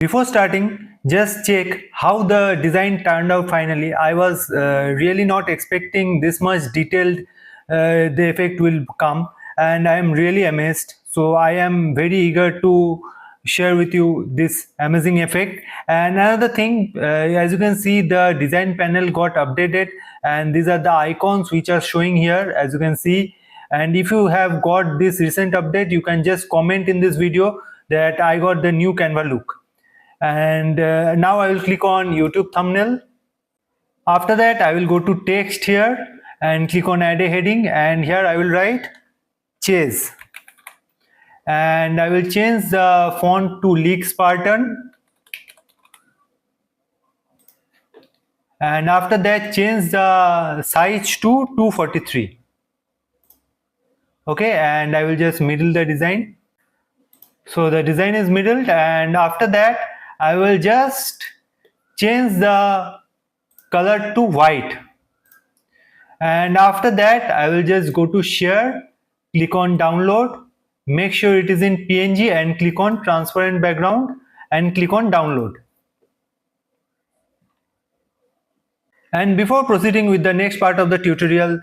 Before starting, just check how the design turned out finally. I was really not expecting this much detailed the effect will come, and I am really amazed. So I am very eager to share with you this amazing effect. And another thing, as you can see, the design panel got updated, and these are the icons which are showing here, as you can see. And if you have got this recent update, you can just comment in this video that I got the new Canva look. And now I will click on YouTube thumbnail. After that, I will go to text here and click on add a heading, and here I will write chase, and I will change the font to Leak Spartan, and after that change the size to 243. Okay, and I will just middle the design. So the design is middled, and after that I will just change the color to white, and after that I will just go to share, click on download, make sure it is in PNG, and click on transparent background and click on download. And before proceeding with the next part of the tutorial,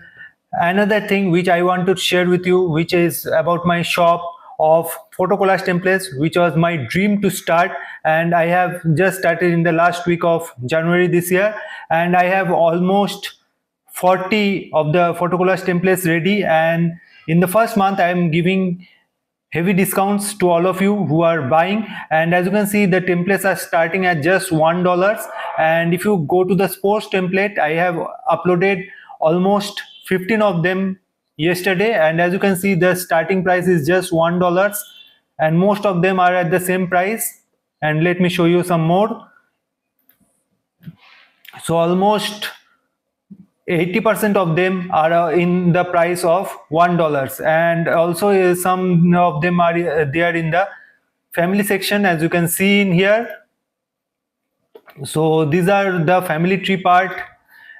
another thing which I want to share with you, which is about my shop of photo collage templates, which was my dream to start, and I have just started in the last week of January this year, and I have almost 40 of the photo collage templates ready, and in the first month I am giving heavy discounts to all of you who are buying. And as you can see, the templates are starting at just $1, and if you go to the sports template, I have uploaded almost 15 of them yesterday, and as you can see, the starting price is just $1, and most of them are at the same price. And let me show you some more. So almost 80% of them are in the price of $1, and also some of them are there in the family section, as you can see in here. So these are the family tree part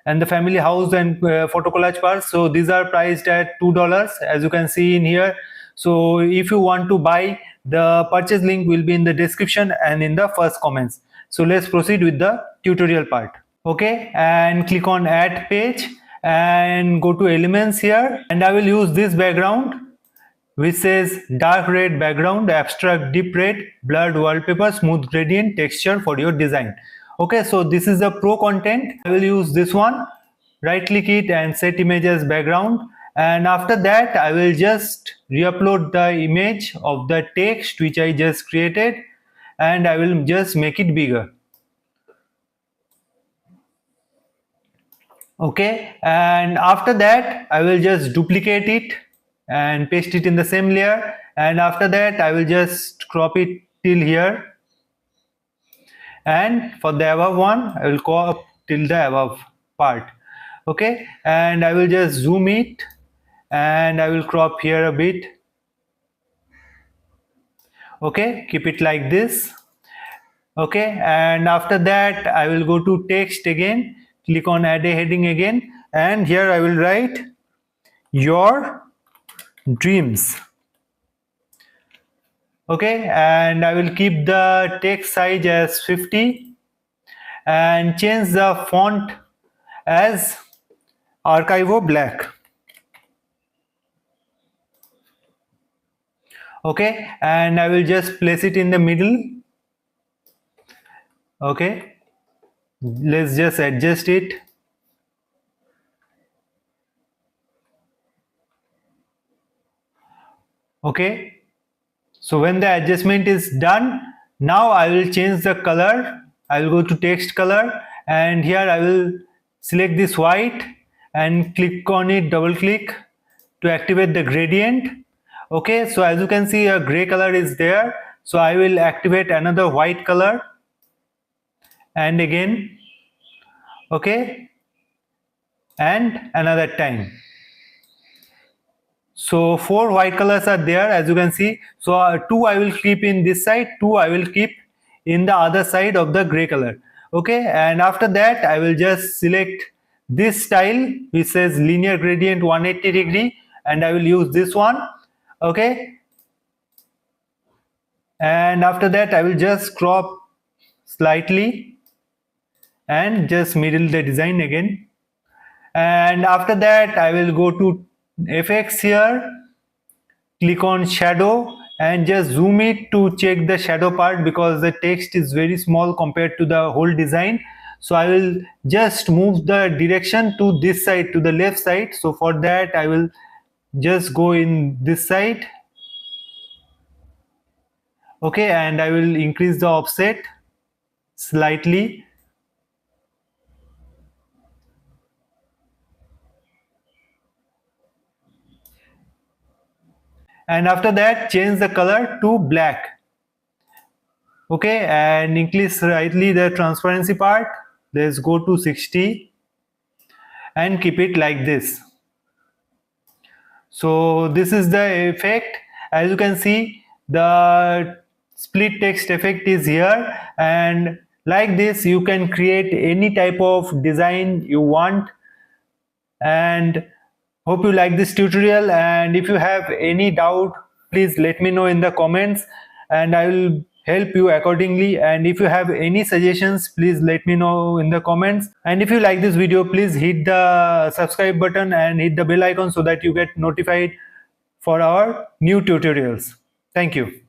and the family house and photo collage parts. So these are priced at $2, as you can see in here. So if you want to buy, the purchase link will be in the description and in the first comments. So let's proceed with the tutorial part. Okay, and click on add page and go to elements here, and I will use this background which says dark red background, abstract deep red, blurred wallpaper, smooth gradient texture for your design. Okay, so this is the pro content. I will use this one. Right click it and set image as background, and after that I will just re-upload the image of the text which I just created, and I will just make it bigger. Okay, and after that I will just duplicate it and paste it in the same layer, and after that I will just crop it till here, and for the above one I will crop till the above part. Okay, and I will just zoom it and I will crop here a bit. Okay, keep it like this. Okay, and after that I will go to text again, click on add a heading again, and here I will write your dreams. Okay, and I will keep the text size as 50 and change the font as Archivo black. Okay, and I will just place it in the middle. Okay, let's just adjust it. Okay, so when the adjustment is done, now I will change the color. I will go to text color, and here I will select this white and click on it, double click to activate the gradient. Okay, so as you can see, a gray color is there, so I will activate another white color, and again, okay, and another time. So 4 white colors are there, as you can see. So 2 I will keep in this side, 2 I will keep in the other side of the gray color. Okay, and after that I will just select this style which says linear gradient 180 degree, and I will use this one. Okay, and after that I will just crop slightly and just middle the design again. And after that I will go to effects here, click on shadow and just zoom it to check the shadow part because the text is very small compared to the whole design. So I will just move the direction to this side, to the left side. So for that I will just go in this side. Okay, and I will increase the offset slightly. And after that change the color to black. Okay, and increase slightly the transparency part. Let's go to 60 and keep it like this. So this is the effect. As you can see, the split text effect is here, and like this you can create any type of design you want. And hope you like this tutorial, and if you have any doubt please let me know in the comments and I will help you accordingly. And if you have any suggestions please let me know in the comments. And if you like this video please hit the subscribe button and hit the bell icon so that you get notified for our new tutorials. Thank you.